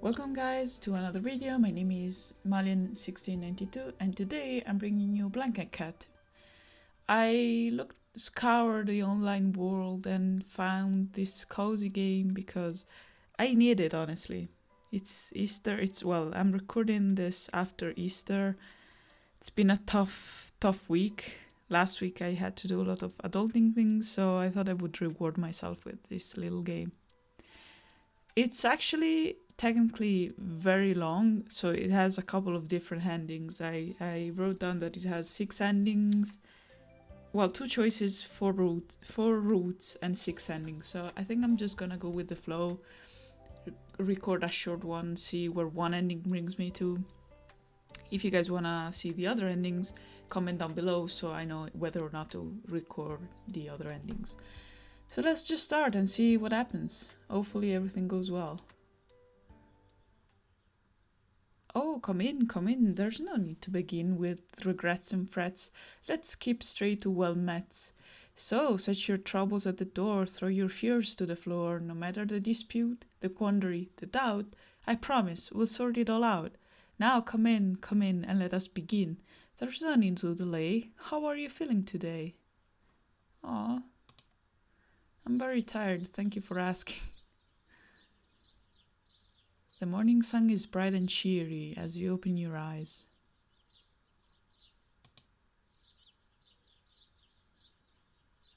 Welcome guys to another video. My name is Malian1692 and today I'm bringing you Blanket Cat. I scoured the online world and found this cozy game because I need it, honestly. It's Easter, I'm recording this after Easter. It's been a tough week. Last week I had to do a lot of adulting things, so I thought I would reward myself with this little game. It's actually technically very long, so it has a couple of different endings. I wrote down that it has 6 endings. Well, 2 choices, 4 routes and 6 endings. So I think I'm just gonna go with the flow, record a short one, see where one ending brings me to. If you guys wanna see the other endings, comment down below so I know whether or not to record the other endings. So let's just start and see what happens. Hopefully everything goes well. Oh, come in. There's no need to begin with regrets and frets. Let's skip straight to well met. So, set your troubles at the door, throw your fears to the floor. No matter the dispute, the quandary, the doubt, I promise we'll sort it all out. Now come in, and let us begin. There's no need to delay. How are you feeling today? Aw, I'm very tired, thank you for asking. The morning sun is bright and cheery as you open your eyes.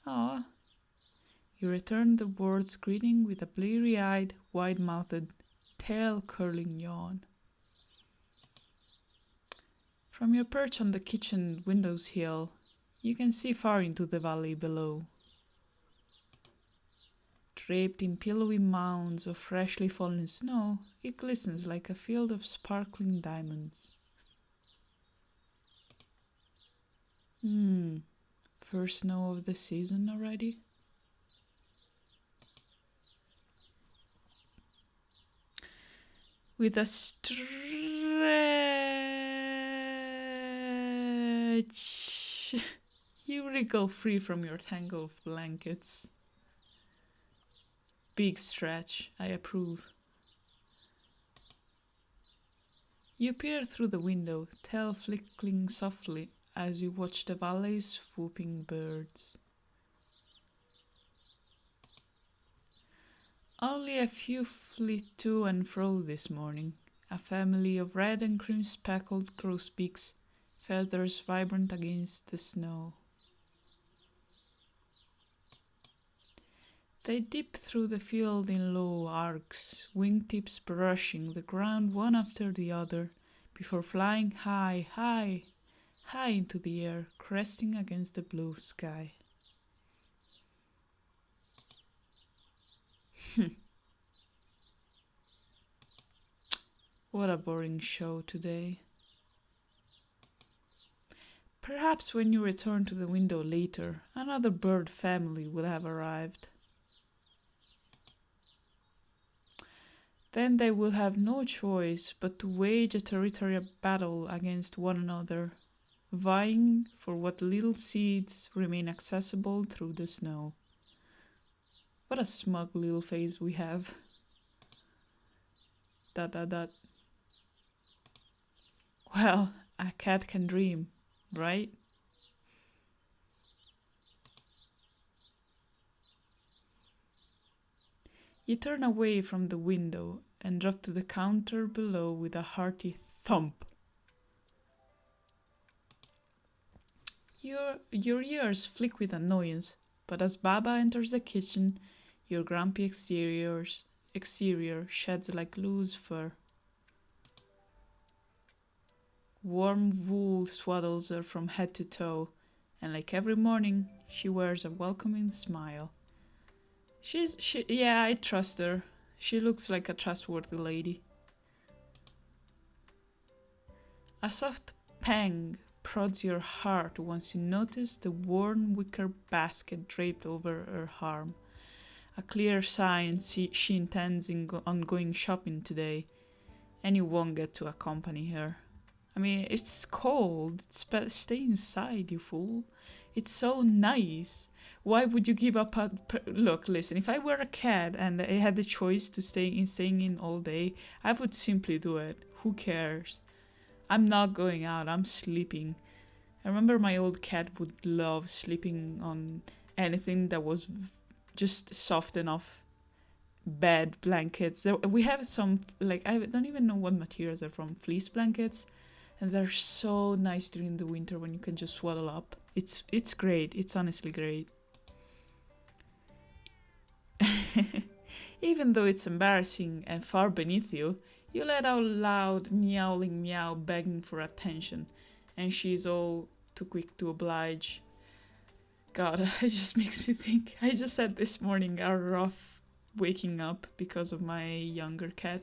Ah, you return the world's greeting with a bleary-eyed, wide-mouthed, tail-curling yawn. From your perch on the kitchen window's hill, you can see far into the valley below. Draped in pillowy mounds of freshly fallen snow, it glistens like a field of sparkling diamonds. First snow of the season already? With a stretch, you wriggle free from your tangle of blankets. Big stretch, I approve. You peer through the window, tail flickering softly as you watch the valley's swooping birds. Only a few flit to and fro this morning, a family of red and cream speckled grosbeaks, feathers vibrant against the snow. They dip through the field in low arcs, wingtips brushing the ground one after the other, before flying high into the air, cresting against the blue sky. What a boring show today. Perhaps when you return to the window later, another bird family will have arrived. Then they will have no choice but to wage a territorial battle against one another, vying for what little seeds remain accessible through the snow. What a smug little face we have. ... Well, a cat can dream, right? You turn away from the window and drop to the counter below with a hearty thump. Your ears flick with annoyance, but as Baba enters the kitchen, your grumpy exterior sheds like loose fur. Warm wool swaddles her from head to toe, and like every morning, she wears a welcoming smile. Yeah, I trust her. She looks like a trustworthy lady. A soft pang prods your heart once you notice the worn wicker basket draped over her arm. A clear sign she intends on going shopping today, and you won't get to accompany her. I mean, it's cold. Stay inside, you fool. It's so nice. Why would you give up? Look, listen. If I were a cat and I had the choice to staying in all day, I would simply do it. Who cares? I'm not going out. I'm sleeping. I remember my old cat would love sleeping on anything that was just soft enough. Bed blankets. We have some, like, I don't even know what materials are from. Fleece blankets, and they're so nice during the winter when you can just swaddle up. It's great. It's honestly great. Even though it's embarrassing and far beneath you, you let out loud meowling meow begging for attention, and she's all too quick to oblige. God, it just makes me think. I just had this morning a rough waking up because of my youngest cat.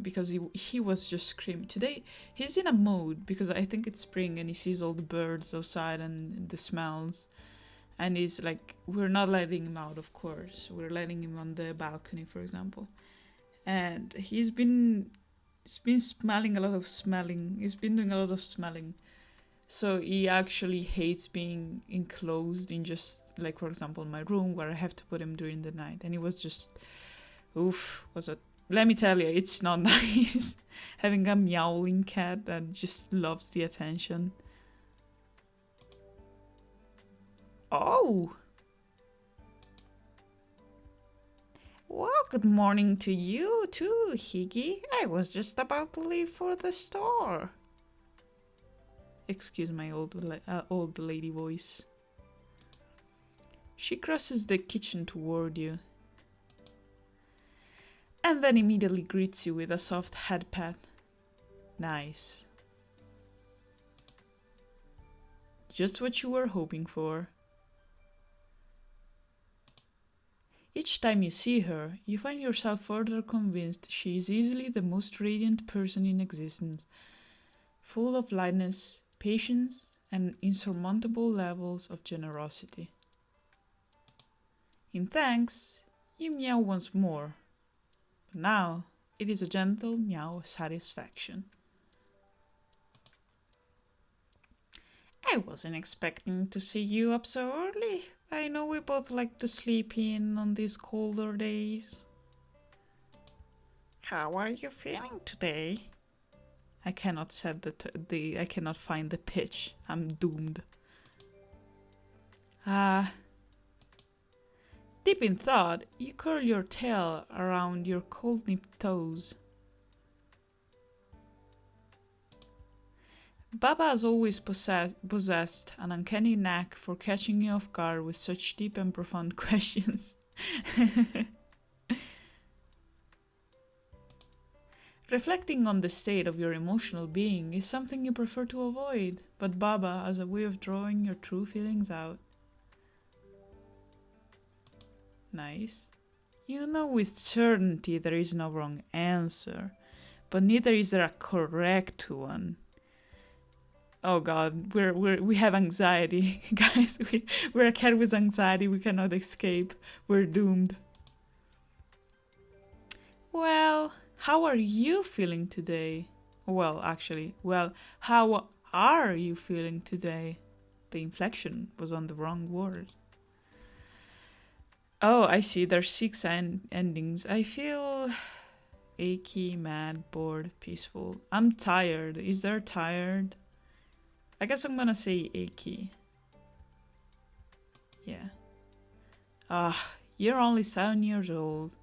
Because he was just screaming. Today he's in a mood because I think it's spring and he sees all the birds outside and the smells. And he's like, we're not letting him out, of course. We're letting him on the balcony, for example. And he's been smelling a lot of smelling. He's been doing a lot of smelling. So he actually hates being enclosed in just, like, for example, my room where I have to put him during the night. And he was just, let me tell you, it's not nice having a meowing cat that just loves the attention. Oh! Well, good morning to you too, Higgy. I was just about to leave for the store. Excuse my old lady voice. She crosses the kitchen toward you, and then immediately greets you with a soft head pat. Nice. Just what you were hoping for. Each time you see her, you find yourself further convinced she is easily the most radiant person in existence, full of lightness, patience, and insurmountable levels of generosity. In thanks, you meow once more, but now it is a gentle meow of satisfaction. I wasn't expecting to see you up so early. I know we both like to sleep in on these colder days. How are you feeling today? I cannot set I cannot find the pitch. I'm doomed. Deep in thought, you curl your tail around your cold-nipped toes. Baba has always possessed an uncanny knack for catching you off guard with such deep and profound questions. Reflecting on the state of your emotional being is something you prefer to avoid, but Baba has a way of drawing your true feelings out. Nice. You know with certainty there is no wrong answer, but neither is there a correct one. Oh God, we have anxiety, guys. We're a cat with anxiety. We cannot escape. We're doomed. Well, how are you feeling today? Well, how are you feeling today? The inflection was on the wrong word. Oh, I see. There's 6 endings. I feel achy, mad, bored, peaceful. I'm tired. Is there tired? I guess I'm gonna say achy. Yeah. You're only 7 years old,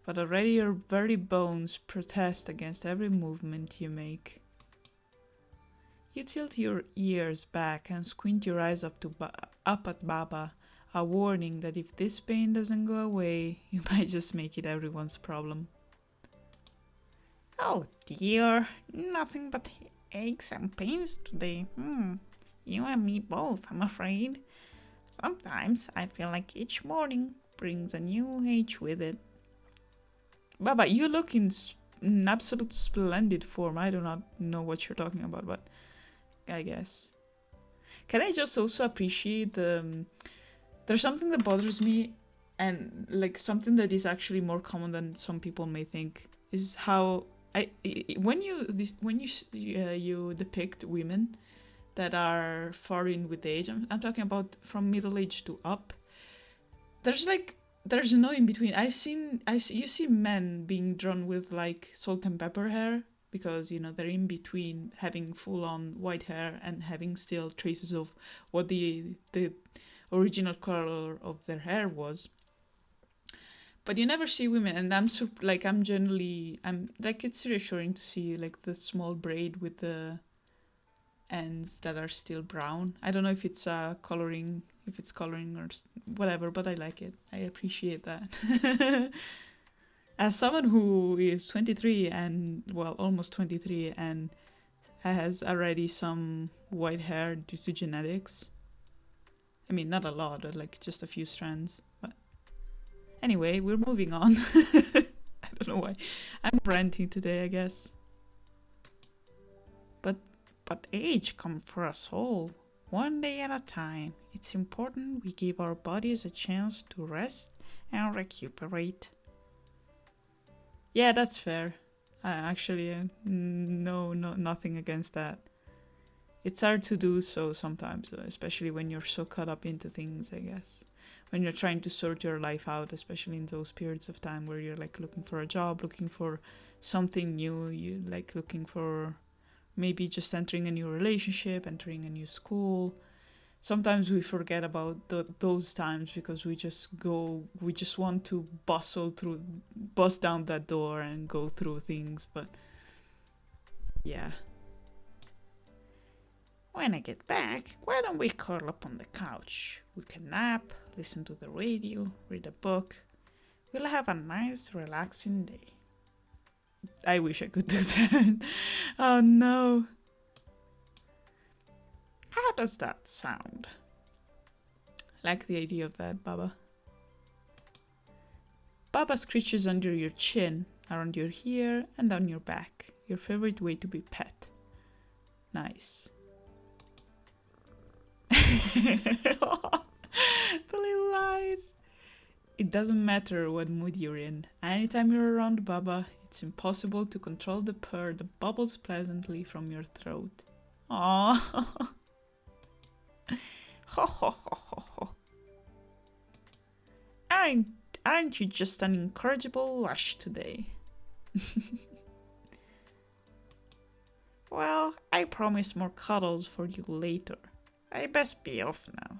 but already your very bones protest against every movement you make. You tilt your ears back and squint your eyes up at Baba, a warning that if this pain doesn't go away, you might just make it everyone's problem. Oh dear, nothing but aches and pains today. You and me both, I'm afraid. Sometimes I feel like each morning brings a new age with it. Baba, you look in absolute splendid form. I do not know what you're talking about, but I guess. Can I just also appreciate there's something that bothers me, and like something that is actually more common than some people may think, is how when you depict women that are foreign with age. I'm talking about from middle age to up. There's no in between. You see men being drawn with like salt and pepper hair because they're in between having full on white hair and having still traces of what the original color of their hair was. But you never see women, and it's reassuring to see like the small braid with the ends that are still brown. I don't know if it's coloring or whatever, but I like it. I appreciate that. As someone who is 23 and almost 23 and has already some white hair due to genetics. I mean, not a lot, but like just a few strands. But anyway, we're moving on. I don't know why. I'm ranting today, I guess. But age comes for us all, one day at a time. It's important we give our bodies a chance to rest and recuperate. Yeah, that's fair. Actually, nothing against that. It's hard to do so sometimes, especially when you're so caught up into things, I guess. When you're trying to sort your life out, especially in those periods of time where you're like looking for a job, looking for something new, you like looking for maybe just entering a new relationship, entering a new school. Sometimes we forget about those times because we just want to bust down that door and go through things. But yeah. When I get back, why don't we curl up on the couch? We can nap, listen to the radio, read a book. We'll have a nice, relaxing day. I wish I could do that. Oh no. How does that sound? I like the idea of that, Baba. Baba scratches under your chin, around your ear, and down your back. Your favorite way to be pet. Nice. The little eyes. It doesn't matter what mood you're in. Anytime you're around Baba, it's impossible to control the purr that bubbles pleasantly from your throat. Aww. Ho ho ho ho ho. Aren't you just an incorrigible lush today? Well, I promise more cuddles for you later. I best be off now.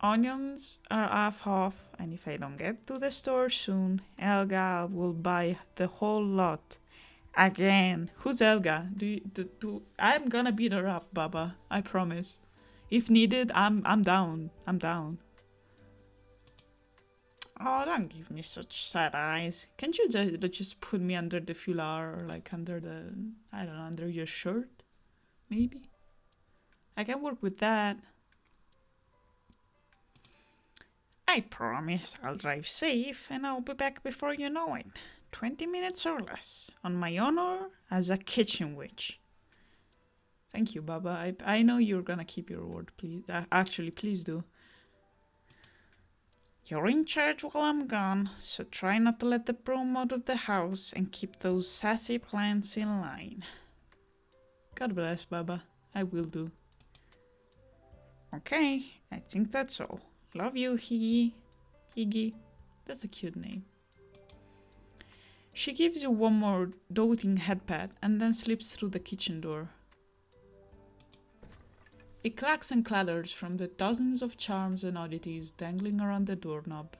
Onions are half, and if I don't get to the store soon, Elga will buy the whole lot. Again. Who's Elga? I'm gonna beat her up, Baba. I promise. If needed, I'm down. I'm down. Oh, don't give me such sad eyes. Can't you just put me under the foulard or like under the, I don't know, under your shirt? Maybe? I can work with that. I promise I'll drive safe and I'll be back before you know it. 20 minutes or less. On my honor as a kitchen witch. Thank you, Baba. I know you're gonna keep your word, please. Actually, please do. You're in charge while I'm gone, so try not to let the broom out of the house and keep those sassy plants in line. God bless, Baba. I will do. Okay, I think that's all. Love you, Higgy. Higgy. That's a cute name. She gives you one more doting head pat and then slips through the kitchen door. It clacks and clatters from the dozens of charms and oddities dangling around the doorknob.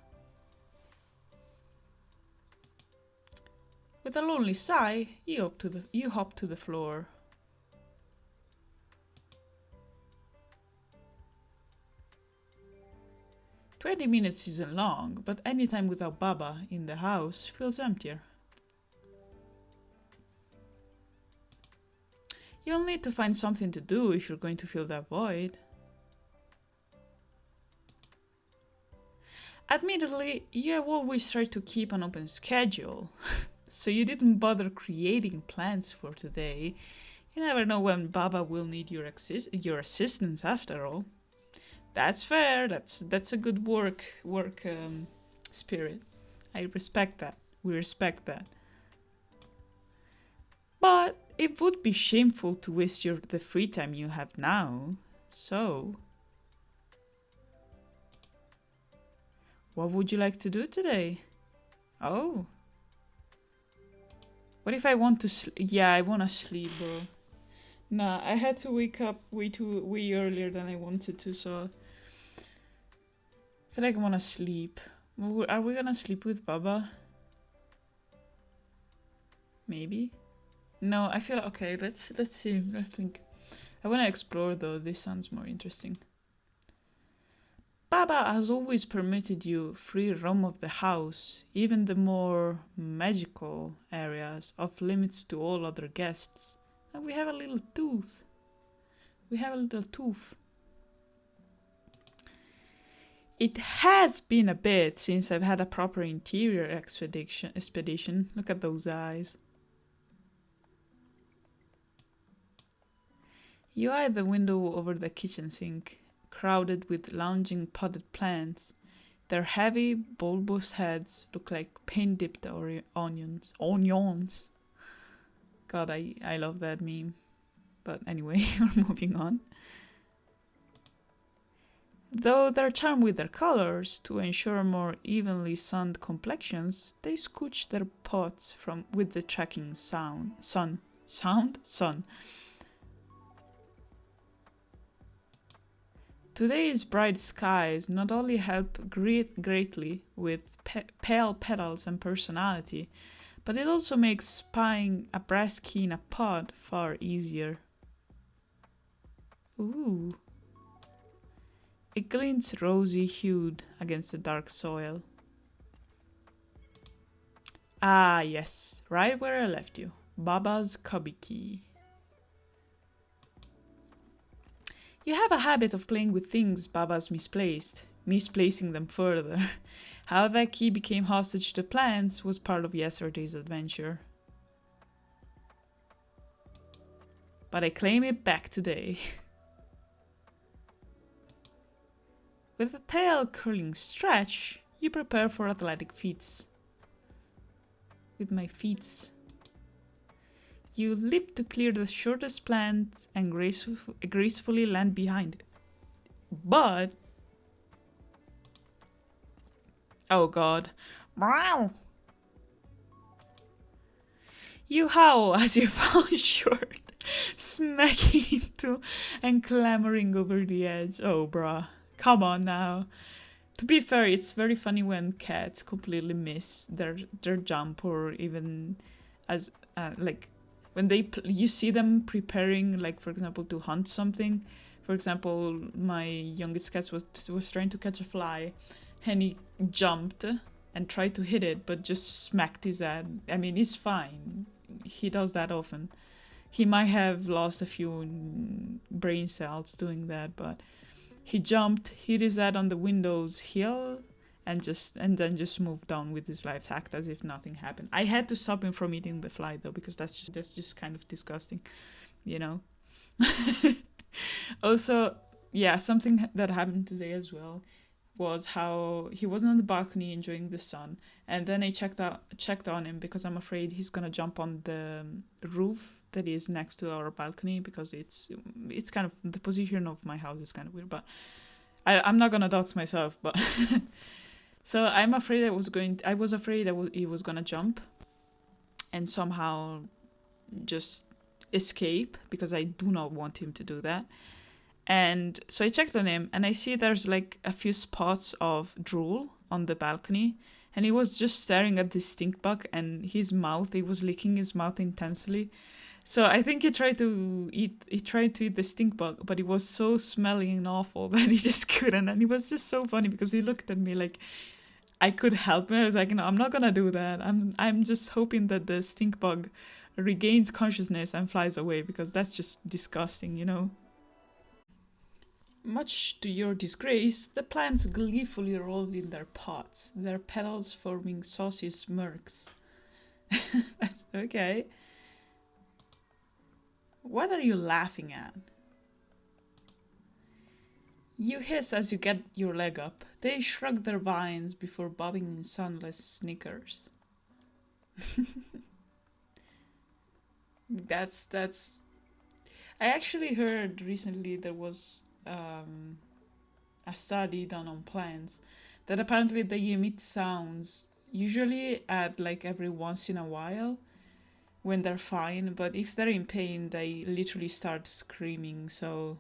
With a lonely sigh, you hop to the floor. "20 minutes isn't long, but any time without Baba in the house feels emptier. You'll need to find something to do if you're going to fill that void. Admittedly, you have always tried to keep an open schedule, so you didn't bother creating plans for today. You never know when Baba will need your assistance after all. That's fair, that's a good work spirit. I respect that. We respect that. But it would be shameful to waste the free time you have now. So, what would you like to do today? Oh. What if I want to sleep? Yeah, I want to sleep, bro. Nah, I had to wake up way earlier than I wanted to, so I feel like I want to sleep. Are we gonna sleep with Baba? Maybe. No, I feel okay. Let's see. I think I want to explore though. This sounds more interesting. Baba has always permitted you free roam of the house, even the more magical areas, off limits to all other guests. And we have a little tooth. We have a little tooth. It has been a bit since I've had a proper interior expedition. Look at those eyes. You eye the window over the kitchen sink, crowded with lounging potted plants. Their heavy, bulbous heads look like paint-dipped onions. Onions! God, I love that meme. But anyway, we're moving on. Though they're charmed with their colors, to ensure more evenly sunned complexions, they scooch their pots with the tracking sun. Today's bright skies not only help greatly with pale petals and personality, but it also makes spying a brass key in a pot far easier. Ooh. It glints rosy-hued against the dark soil. Ah, yes, right where I left you. Baba's cubby key. You have a habit of playing with things Baba's misplacing them further. How that key became hostage to plants was part of yesterday's adventure. But I claim it back today. With a tail curling stretch, you prepare for athletic feats. With my feats. You leap to clear the shortest plant and gracefully land behind it. But... oh god. Meow! You howl as you fall short, smacking into and clambering over the edge. Oh, bruh. Come on now. To be fair, it's very funny when cats completely miss their jump, or even as like when you see them preparing, like for example to hunt something. For example, my youngest cat was trying to catch a fly, and he jumped and tried to hit it, but just smacked his head. I mean, he's fine. He does that often. He might have lost a few brain cells doing that, but he jumped, hit his head on the window's hill, and then just moved on with his life, act as if nothing happened. I had to stop him from eating the fly though, because that's just kind of disgusting, you know. Also, yeah, something that happened today as well was how he wasn't on the balcony enjoying the sun, and then I checked on him because I'm afraid he's gonna jump on the roof that is next to our balcony, because it's kind of, the position of my house is kind of weird, but I'm not gonna dox myself, but so I'm afraid he was gonna jump and somehow just escape, because I do not want him to do that. And so I checked on him, and I see there's like a few spots of drool on the balcony, and he was just staring at this stink bug, and he was licking his mouth intensely. So I think he tried to eat the stink bug, but it was so smelly and awful that he just couldn't. And it was just so funny because he looked at me like I could help him. I was like, no, I'm not gonna do that. I'm just hoping that the stink bug regains consciousness and flies away, because that's just disgusting, you know. Much to your disgrace, the plants gleefully rolled in their pots, their petals forming saucy smirks. That's okay. What are you laughing at? You hiss as you get your leg up. They shrug their vines before bobbing in sunless snickers. That's. I actually heard recently there was a study done on plants that apparently they emit sounds usually at like every once in a while when they're fine, but if they're in pain, they literally start screaming. So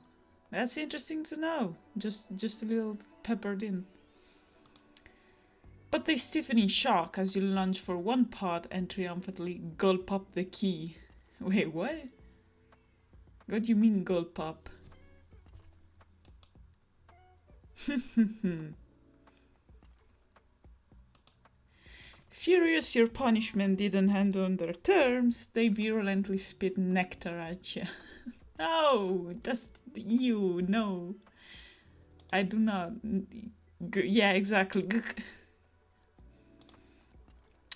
that's interesting to know. Just a little peppered in. But they stiffen in shock as you lunge for one pot and triumphantly gulp up the key. Wait, what? What do you mean gulp up? Furious your punishment didn't hand on their terms, they virulently spit nectar at you. No, that's you. No, I do not. Yeah, exactly.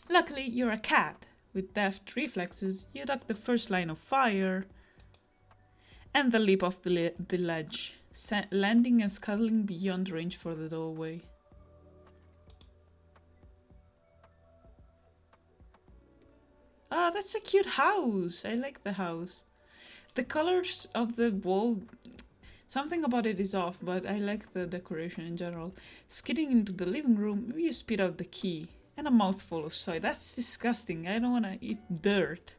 Luckily, you're a cat. With deft reflexes, you duck the first line of fire and the leap off the ledge, landing and scuttling beyond range for the doorway. Ah, that's a cute house. I like the house. The colors of the wall, something about it is off, but I like the decoration in general. Skidding into the living room, you spit out the key and a mouthful of soy. That's disgusting. I don't want to eat dirt.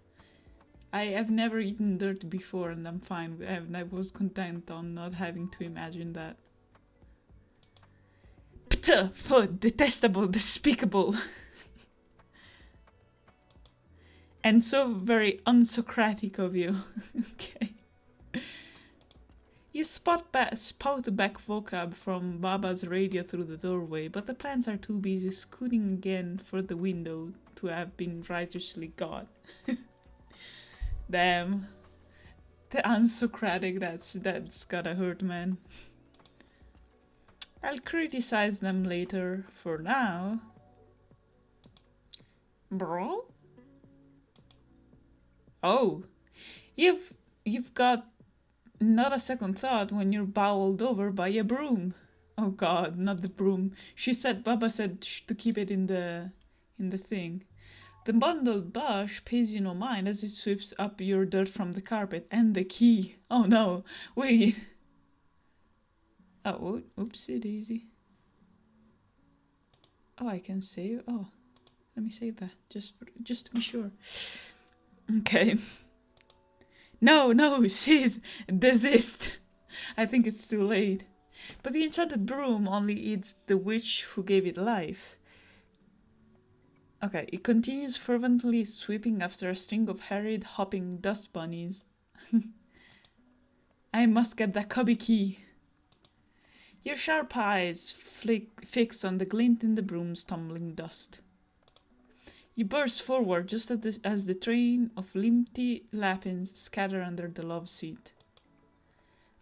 I have never eaten dirt before and I'm fine. I was content on not having to imagine that. Ptuh, food, detestable, despicable. And so very unsocratic of you. Okay. You spout back vocab from Baba's radio through the doorway, but the plants are too busy scooting again for the window to have been righteously got. Damn. The unsocratic, that's gotta hurt, man. I'll criticize them later. For now... Bro? Oh, you've got not a second thought when you're bowled over by a broom. Oh God, not the broom. Baba said to keep it in the thing. The bundled bush pays you no mind as it sweeps up your dirt from the carpet and the key. Oh no, wait. Oh, oopsie daisy. Oh, I can save. Oh, let me save that just to be sure. Okay. No, sis, desist. I think it's too late. But the enchanted broom only eats the witch who gave it life. Okay, it continues fervently sweeping after a string of harried, hopping dust bunnies. I must get that cubby key. Your sharp eyes fix on the glint in the broom's tumbling dust. You burst forward just as the train of limpy lappings scatter under the love seat.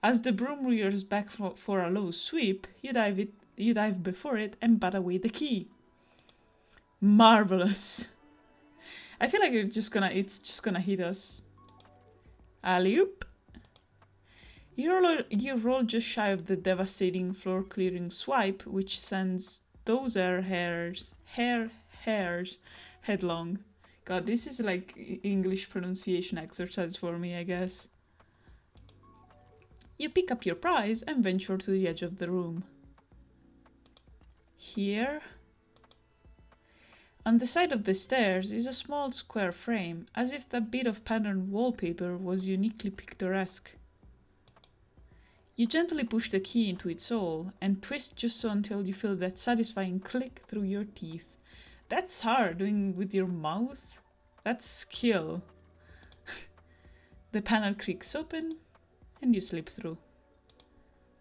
As the broom rears back for a low sweep, you dive before it and bat away the key. Marvelous. I feel like it's just gonna hit us. Alley-oop. You roll just shy of the devastating floor-clearing swipe, which sends those hairs headlong. God, this is like English pronunciation exercise for me, I guess. You pick up your prize and venture to the edge of the room. Here, on the side of the stairs, is a small square frame, as if that bit of patterned wallpaper was uniquely picturesque. You gently push the key into its hole and twist just so until you feel that satisfying click through your teeth. That's hard, doing with your mouth. That's skill. The panel creaks open and you slip through.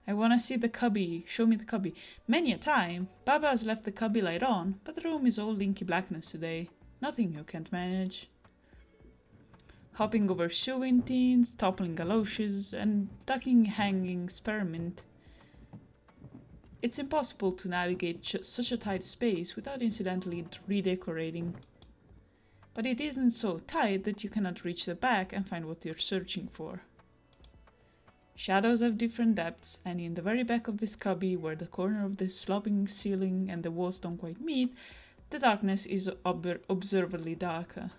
I wanna see the cubby. Show me the cubby. Many a time, Baba has left the cubby light on, but the room is all inky blackness today. Nothing you can't manage. Hopping over sewing tins, toppling galoshes, and ducking hanging spearmint. It's impossible to navigate such a tight space without incidentally redecorating. But it isn't so tight that you cannot reach the back and find what you're searching for. Shadows have different depths, and in the very back of this cubby, where the corner of the sloping ceiling and the walls don't quite meet, the darkness is observably darker.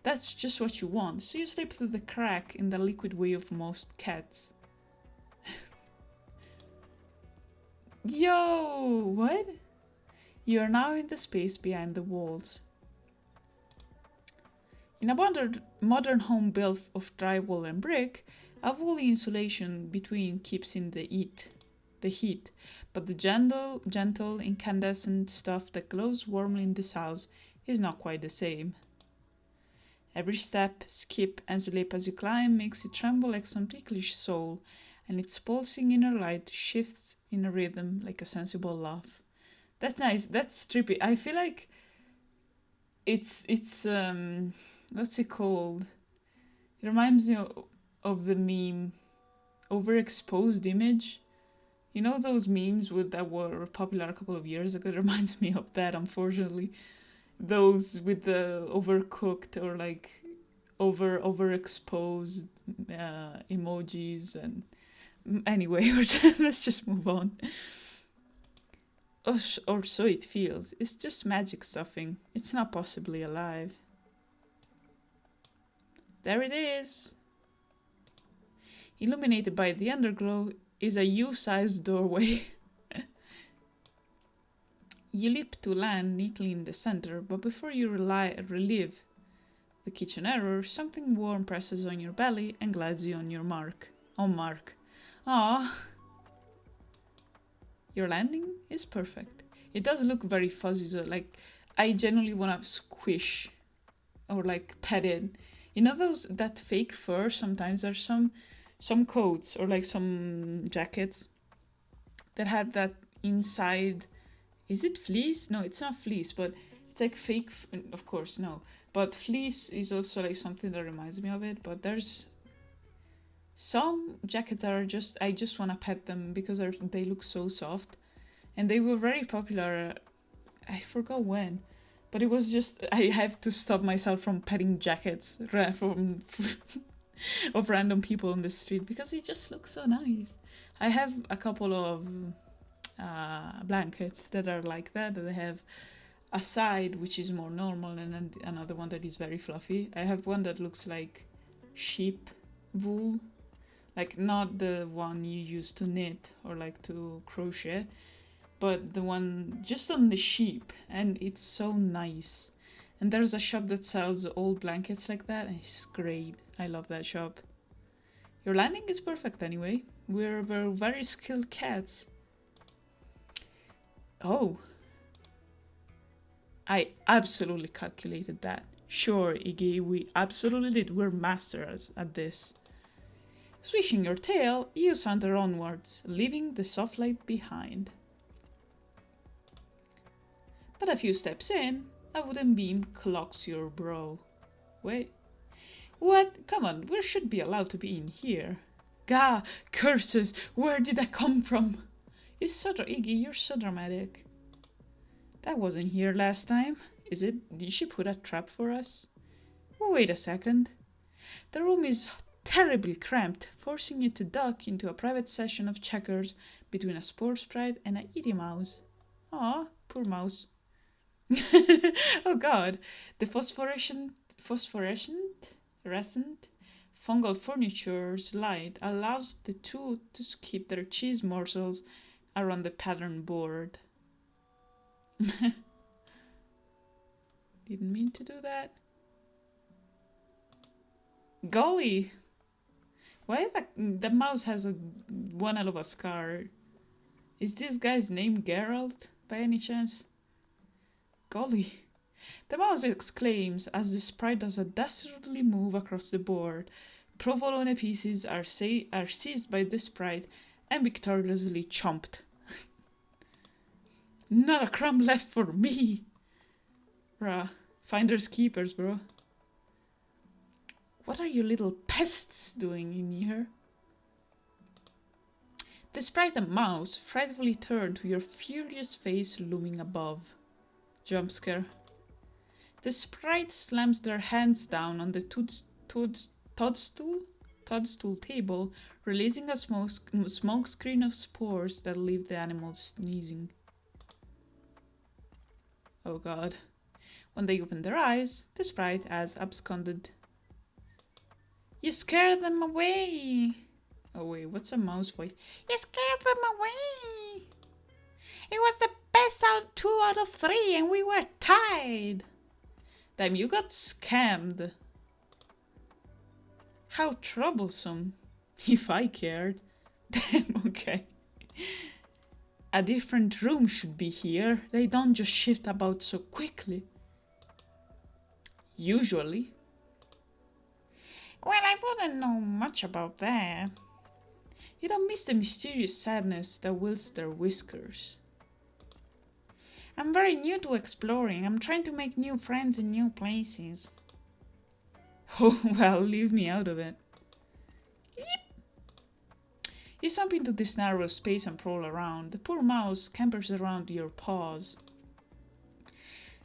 That's just what you want, so you slip through the crack in the liquid way of most cats. Yo, what? You are now in the space behind the walls. In a modern home built of drywall and brick, a woolly insulation between keeps in the heat, but the gentle, incandescent stuff that glows warmly in this house is not quite the same. Every step, skip, and slip as you climb makes it tremble like some ticklish soul, and its pulsing inner light shifts in a rhythm like a sensible laugh. That's nice. That's trippy. I feel like it's what's it called? It reminds me of the meme overexposed image. You know those memes that were popular a couple of years ago? It reminds me of that, unfortunately. Those with the overcooked or like overexposed emojis and anyway, let's just move on. Or so it feels. It's just magic stuffing. It's not possibly alive. There it is. Illuminated by the underglow is a U-sized doorway. You leap to land neatly in the center, but before you relive the kitchen error, something warm presses on your belly and glides you on Mark. Ah, your landing is perfect. It does look very fuzzy, so like I genuinely want to squish or like pet it. You know that fake fur? Sometimes there's some coats or like some jackets that have that inside. Is it fleece? No, it's not fleece, but it's like fake. Of course, no. But fleece is also like something that reminds me of it. But there's some jackets that are I just want to pet them because they look so soft. And they were very popular. I forgot when. But it was just, I have to stop myself from petting jackets from of random people on the street because it just looks so nice. I have a couple of blankets that are like that they have a side which is more normal and then another one that is very fluffy. I have one that looks like sheep wool, like not the one you use to knit or like to crochet, but the one just on the sheep, and it's so nice. And there's a shop that sells old blankets like that, and it's great. I love that shop. Your landing is perfect anyway. We're very skilled cats. Oh. I absolutely calculated that. Sure, Iggy, we absolutely did. We're masters at this. Swishing your tail, you saunter onwards, leaving the soft light behind. But a few steps in, a wooden beam clocks your brow. Wait. What? Come on, we should be allowed to be in here. Gah! Curses! Where did that come from? It's so Iggy, you're so dramatic. That wasn't here last time, is it? Did she put a trap for us? Wait a second. The room is terribly cramped, forcing you to duck into a private session of checkers between a sports sprite and a itty mouse. Aw, poor mouse. Oh god, the phosphorescent fungal furniture's light allows the two to skip their cheese morsels around the pattern board. Didn't mean to do that. Golly! Why the mouse has one hell of a scar? Is this guy's name Geralt by any chance? Golly. The mouse exclaims as the sprite does a dastardly move across the board. Provolone pieces are seized by the sprite and victoriously chomped. Not a crumb left for me! Bruh. Finders keepers, bro. What are you little pests doing in here? The sprite and mouse frightfully turn to your furious face looming above. Jump scare. The sprite slams their hands down on the toadstool table, releasing a smoke screen of spores that leave the animals sneezing. Oh god. When they open their eyes, the sprite has absconded. You scared them away. Oh wait, what's a mouse voice? You scared them away. It was the best 2 out of 3 and we were tied. Damn, you got scammed. How troublesome. If I cared. Damn, okay. A different room should be here. They don't just shift about so quickly. Usually. Well, I wouldn't know much about that. You don't miss the mysterious sadness that wilts their whiskers. I'm very new to exploring. I'm trying to make new friends in new places. Oh, well, leave me out of it. Yep. You jump into this narrow space and prowl around. The poor mouse scampers around your paws.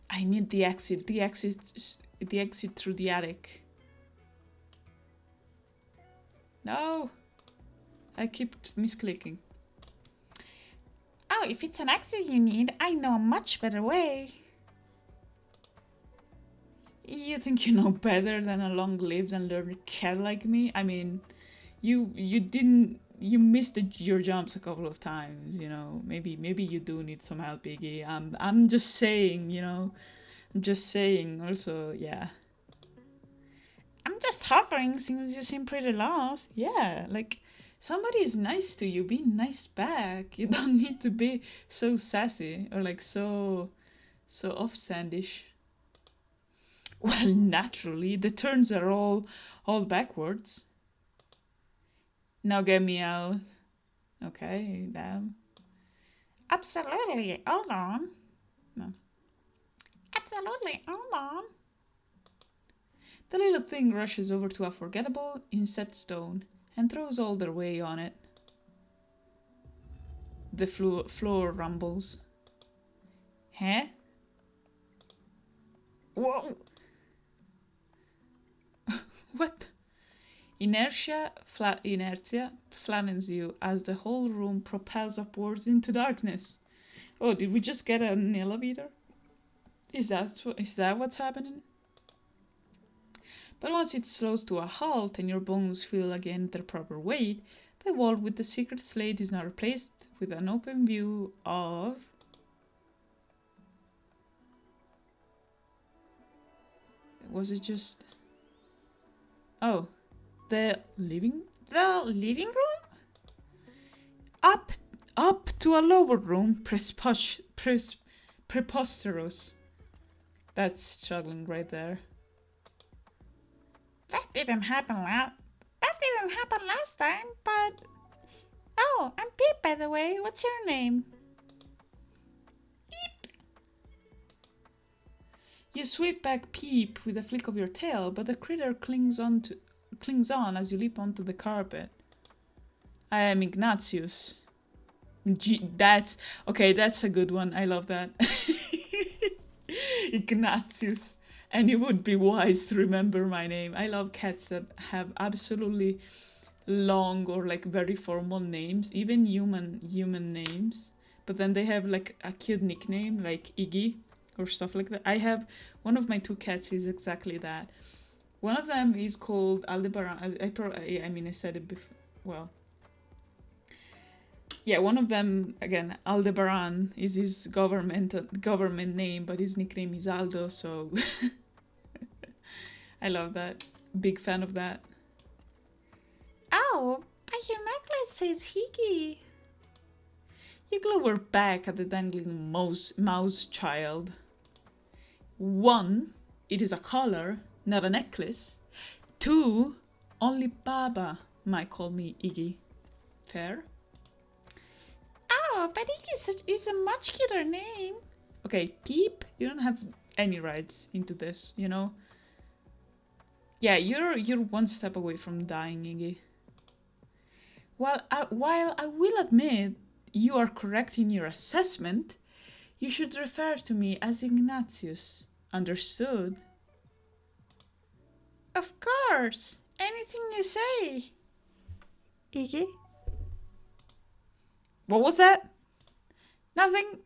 I need the exit. The exit through the attic. No. I keep misclicking. Oh, if it's an exit you need, I know a much better way. You think you know better than a long-lived and learned cat like me? I mean, you missed your jumps a couple of times, you know. Maybe you do need some help, Iggy. I'm just saying, you know. I'm just saying. Also, yeah. I'm just hovering since you seem pretty lost. Yeah, like somebody is nice to you, be nice back. You don't need to be so sassy or like so offstandish. Well, naturally, the turns are all backwards. Now get me out. Okay, damn. Absolutely, hold on. No. Absolutely, hold on. The little thing rushes over to a forgettable inset stone and throws all their weight on it. The floor rumbles. Huh? Whoa! What? Inertia flattens you as the whole room propels upwards into darkness. Oh, did we just get an elevator? Is that what's happening? But once it slows to a halt and your bones feel again their proper weight, the wall with the secret slate is now replaced with an open view of... Was it just... Oh, the living room? Up to a lower room, preposterous. That's struggling right there. That didn't happen last time, but... Oh, I'm Pip, by the way. What's your name? Peep. You sweep back Peep with a flick of your tail, but the critter clings on as you leap onto the carpet. I am Ignatius. That's a good one. I love that. Ignatius. And you would be wise to remember my name. I love cats that have absolutely long or like very formal names, even human names. But then they have like a cute nickname like Iggy or stuff like that. I have one of my 2 cats is exactly that. One of them is called Aldebaran. I said it before. Well, yeah, one of them, again, Aldebaran is his government name, but his nickname is Aldo, so I love that. Big fan of that. Oh, but your necklace says Hiki. You glower back at the dangling mouse child. 1, it is a collar, not a necklace. 2, only Baba might call me Iggy. Fair? Oh, but Iggy is a much cuter name. Okay, Peep, you don't have any rights into this, you know? Yeah, you're one step away from dying, Iggy. While I will admit you are correct in your assessment, you should refer to me as Ignatius. Understood? Of course. Anything you say. Iggy? What was that? Nothing.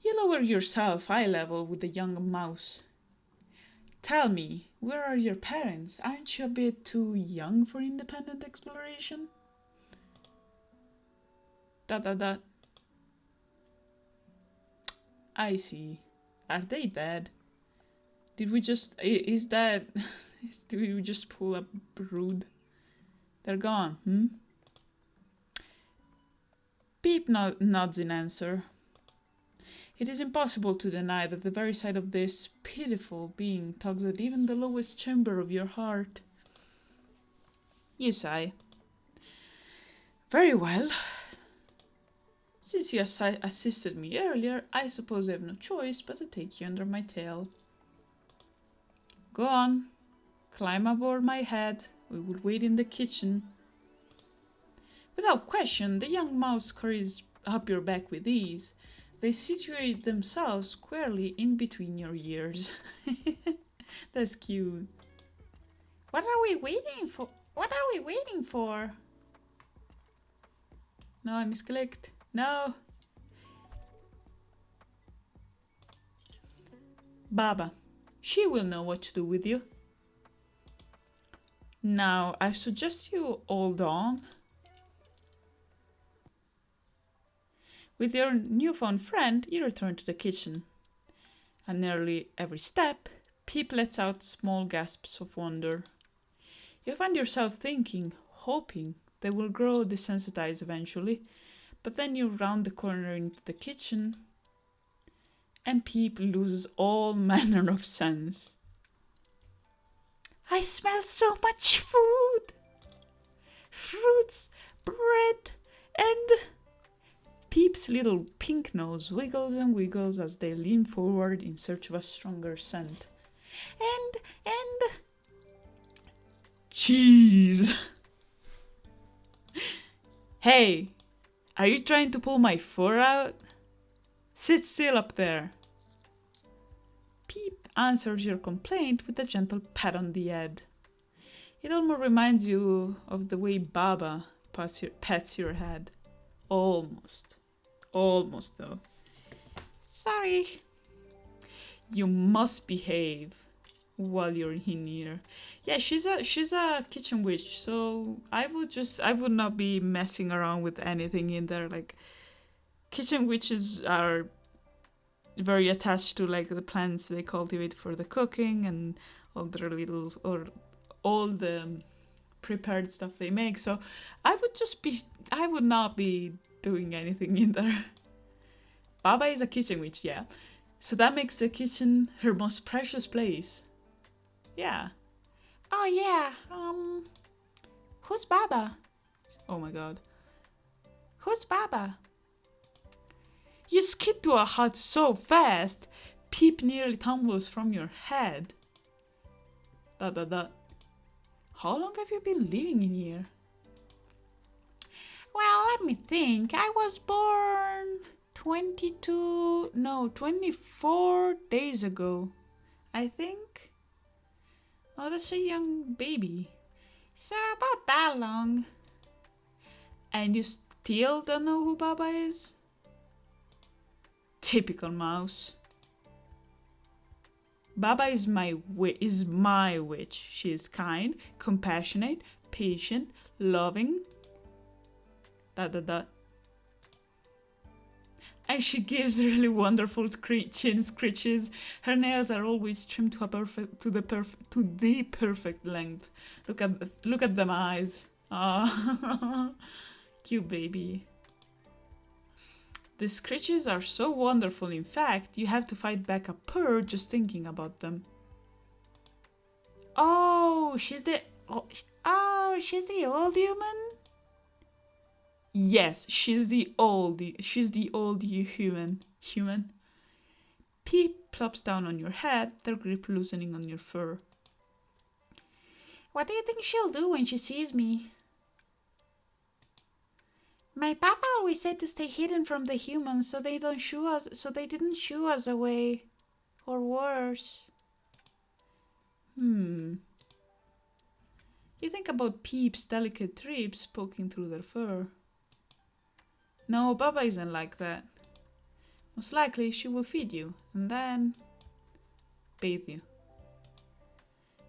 You lower yourself eye level with the young mouse. Tell me, where are your parents? Aren't you a bit too young for independent exploration? Dot dot dot. I see. Are they dead? Did we just... Is that... Did we just pull up rude? They're gone, hmm? Peep nods in answer. It is impossible to deny that the very sight of this pitiful being tugs at even the lowest chamber of your heart. You sigh. Very well. Since you assisted me earlier, I suppose I have no choice but to take you under my tail. Go on. Climb aboard my head. We will wait in the kitchen. Without question, the young mouse scurries up your back with ease. They situate themselves squarely in between your ears. That's cute. What are we waiting for? What are we waiting for? No, I misclicked. No. Baba. She will know what to do with you. Now, I suggest you hold on. With your newfound friend, you return to the kitchen. At nearly every step, Peep lets out small gasps of wonder. You find yourself thinking, hoping they will grow desensitized eventually, but then you round the corner into the kitchen, and Peep loses all manner of sense. I smell so much food! Fruits, bread, and... Peep's little pink nose wiggles and wiggles as they lean forward in search of a stronger scent. And... cheese! Hey, are you trying to pull my fur out? Sit still up there. Peep answers your complaint with a gentle pat on the head. It almost reminds you of the way Baba pats your head. Almost. Almost, though. Sorry. You must behave while you're in here. Yeah, she's a kitchen witch, so I would not be messing around with anything in there. Like, kitchen witches are very attached to like the plants they cultivate for the cooking and all their little or all the prepared stuff they make. So I would not be doing anything in there. Baba is a kitchen witch, yeah. So that makes the kitchen her most precious place. Yeah. Oh yeah, who's Baba? Oh my god. Who's Baba? You skid to a hut so fast, Peep nearly tumbles from your head. How long have you been living in here? Well, let me think. I was born 24 days ago, I think. Oh, that's a young baby. So about that long. And you still don't know who Baba is? Typical mouse. Baba is my witch. She is kind, compassionate, patient, loving. And she gives really wonderful chin scritches. Her nails are always trimmed to the perfect length. Look at them eyes. Ah, cute baby. The scritches are so wonderful. In fact, you have to fight back a purr just thinking about them. Oh, she's the old human. Yes, she's the old human. Peep plops down on your head, their grip loosening on your fur. What do you think she'll do when she sees me? My papa always said to stay hidden from the humans so they didn't shoo us away. Or worse. You think about Peep's delicate ribs poking through their fur. No, Baba isn't like that. Most likely she will feed you and then bathe you.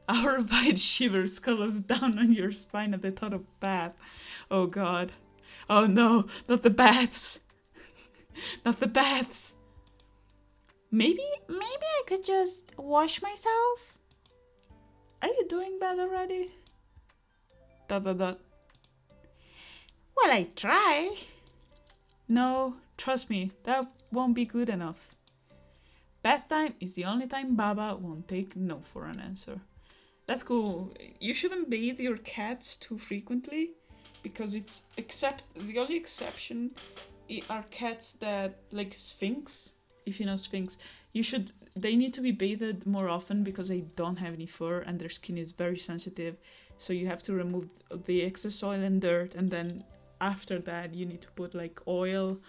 A horrified shiver scuttles down on your spine at the thought of bath. Oh god. Oh no, not the baths. Not the baths. Maybe I could just wash myself? Are you doing that already? ... Well, I try. No, trust me, that won't be good enough. Bath time is the only time Baba won't take no for an answer. That's cool. You shouldn't bathe your cats too frequently because the only exception are cats that like Sphinx. If you know Sphinx, they need to be bathed more often because they don't have any fur and their skin is very sensitive. So you have to remove the excess oil and dirt, and then after that you need to put like oil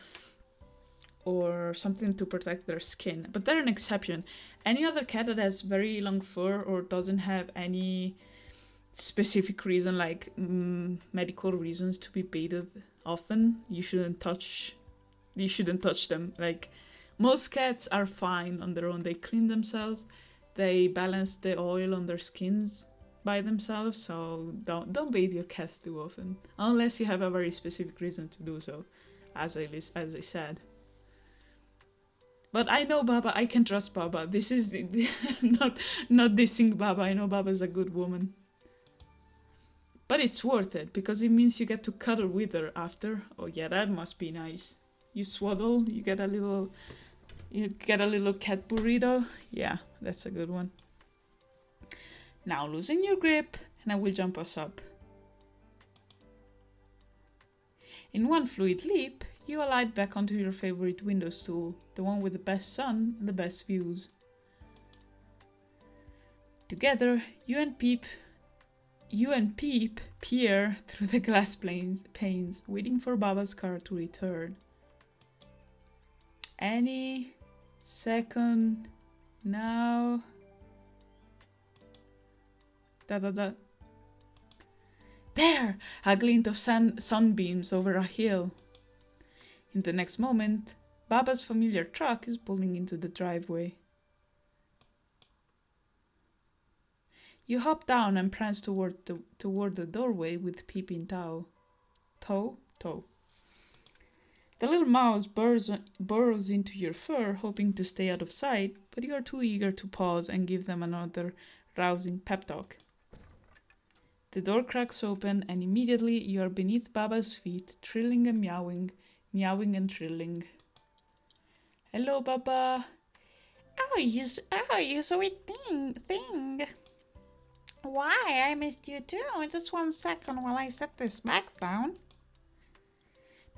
or something to protect their skin. But they're an exception. Any other cat that has very long fur or doesn't have any specific reason, like medical reasons to be bathed often, you shouldn't touch them. Like, most cats are fine on their own. They clean themselves, they balance the oil on their skins by themselves, so don't bathe your cats too often unless you have a very specific reason to do so, as I said. But I know Baba, I can trust Baba. This is not dissing Baba. I know Baba's a good woman. But it's worth it, because it means you get to cuddle with her after. Oh yeah, that must be nice. You swaddle, you get a little cat burrito. Yeah, that's a good one. Now loosen your grip, and I will jump us up. In one fluid leap, you alight back onto your favorite window stool, the one with the best sun and the best views. Together, you and Peep peer through the glass panes, waiting for Baba's car to return. Any second now. There! A glint of sunbeams over a hill. In the next moment, Baba's familiar truck is pulling into the driveway. You hop down and prance toward the doorway with Peep in tow. The little mouse burrows into your fur, hoping to stay out of sight, but you are too eager to pause and give them another rousing pep talk. The door cracks open, and immediately you are beneath Baba's feet, trilling and meowing and trilling. Hello, Baba. Oh, you sweet thing. Why, I missed you too. Just 1 second while I set this bags down.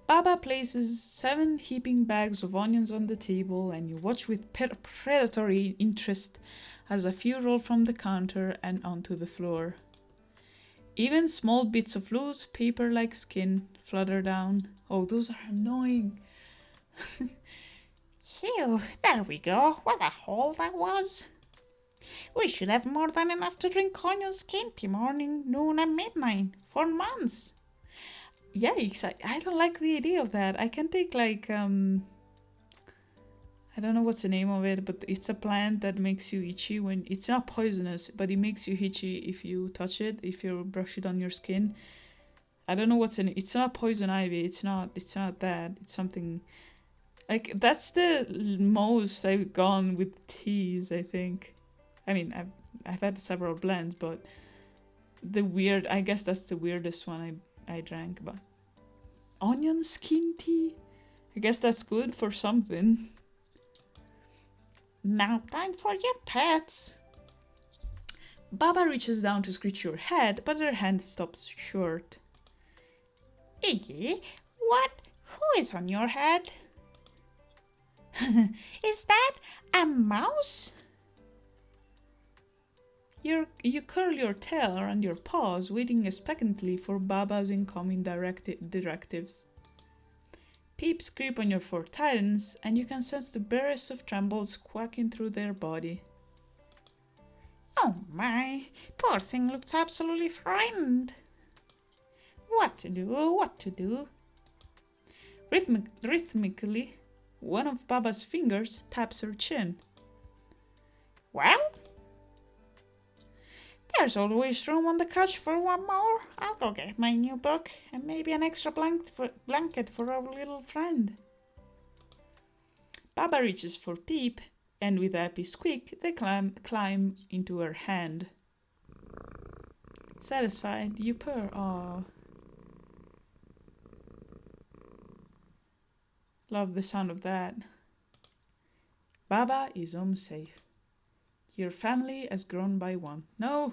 Baba places 7 heaping bags of onions on the table, and you watch with predatory interest as a few roll from the counter and onto the floor. Even small bits of loose paper-like skin flutter down. Oh, those are annoying. Phew, there we go. What a haul that was. We should have more than enough to drink onion scampi morning, noon, and midnight for months. Yikes, I don't like the idea of that. I can take like, I don't know what's the name of it, but it's a plant that makes you itchy when, it's not poisonous, but it makes you itchy if you touch it, if you brush it on your skin. I don't know what's in it. It's not poison ivy, it's not that, it's something, like, that's the most I've gone with teas, I think. I mean, I've had several blends, but I guess that's the weirdest one I drank. But onion skin tea? I guess that's good for something. Now time for your pets. Baba reaches down to scratch your head, but her hand stops short. Iggy, what? Who is on your head? Is that a mouse? You curl your tail around your paws, waiting expectantly for Baba's incoming directives. Peeps creep on your fur tightens, and you can sense the barest of trembles quacking through their body. Oh my, poor thing looks absolutely frightened. What to do? Rhythmically, One of Baba's fingers taps her chin. Well, there's always room on the couch for one more. I'll go get my new book and maybe an extra blanket for our little friend. Baba reaches for Peep, and with a happy squeak, they climb into her hand. Satisfied, you purr. Aww. Love the sound of that. Baba is home safe. Your family has grown by one. No!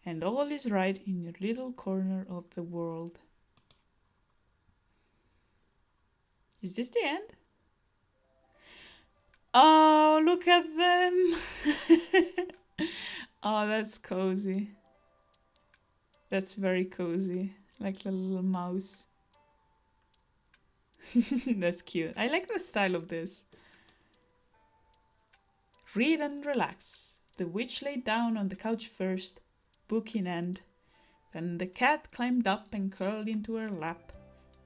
And all is right in your little corner of the world. Is this the end? Oh, look at them! Oh, that's cozy. That's very cozy. Like a little mouse. That's cute. I like the style of this. Read and relax. The witch lay down on the couch first, book in hand. Then the cat climbed up and curled into her lap.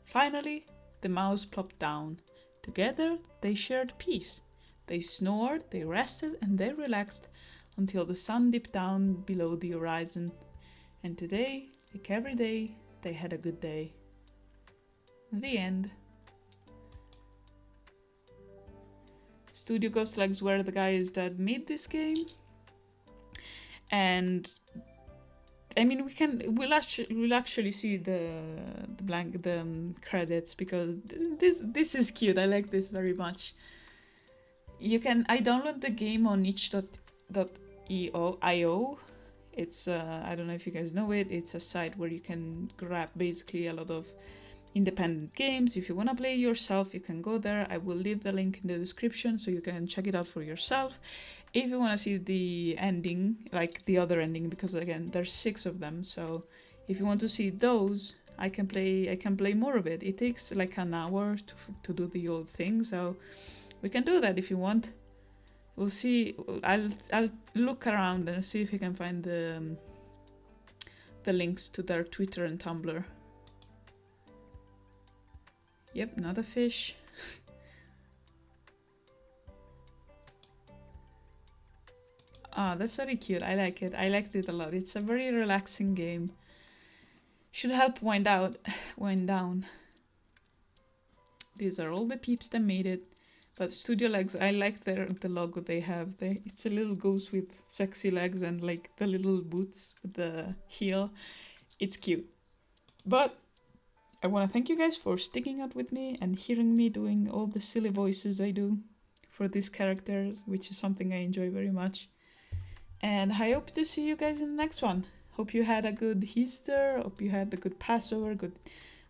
Finally, the mouse plopped down. Together, they shared peace. They snored, they rested, and they relaxed until the sun dipped down below the horizon. And today, like every day, they had a good day. The end. Studio Ghost Legs were the guys that made this game, and I mean we'll actually see the credits, because this is cute. I like this very much. I download the game on itch.io. It's I don't know if you guys know it. It's a site where you can grab basically a lot of independent games. If you want to play yourself, you can go there. I will leave the link in the description so you can check it out for yourself. If you want to see the ending, like the other ending, because again there's 6 of them, so if you want to see those, I can play more of it. It takes like an hour to do the whole thing, so we can do that if you want. We'll see. I'll look around and see if I can find the links to their Twitter and Tumblr. Yep, not a fish. Ah, that's very cute. I like it. I liked it a lot. It's a very relaxing game. Should help wind down. These are all the peeps that made it. But Studio Legs, I like the logo they have. It's a little goose with sexy legs and like the little boots with the heel. It's cute. But I want to thank you guys for sticking out with me and hearing me doing all the silly voices I do for these characters, which is something I enjoy very much. And I hope to see you guys in the next one. Hope you had a good Easter, hope you had a good Passover,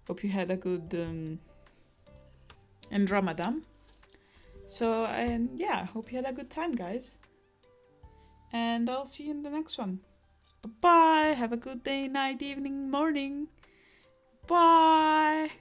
hope you had a good and Ramadan. So, and yeah, hope you had a good time, guys. And I'll see you in the next one. Bye-bye. Have a good day, night, evening, morning. Bye.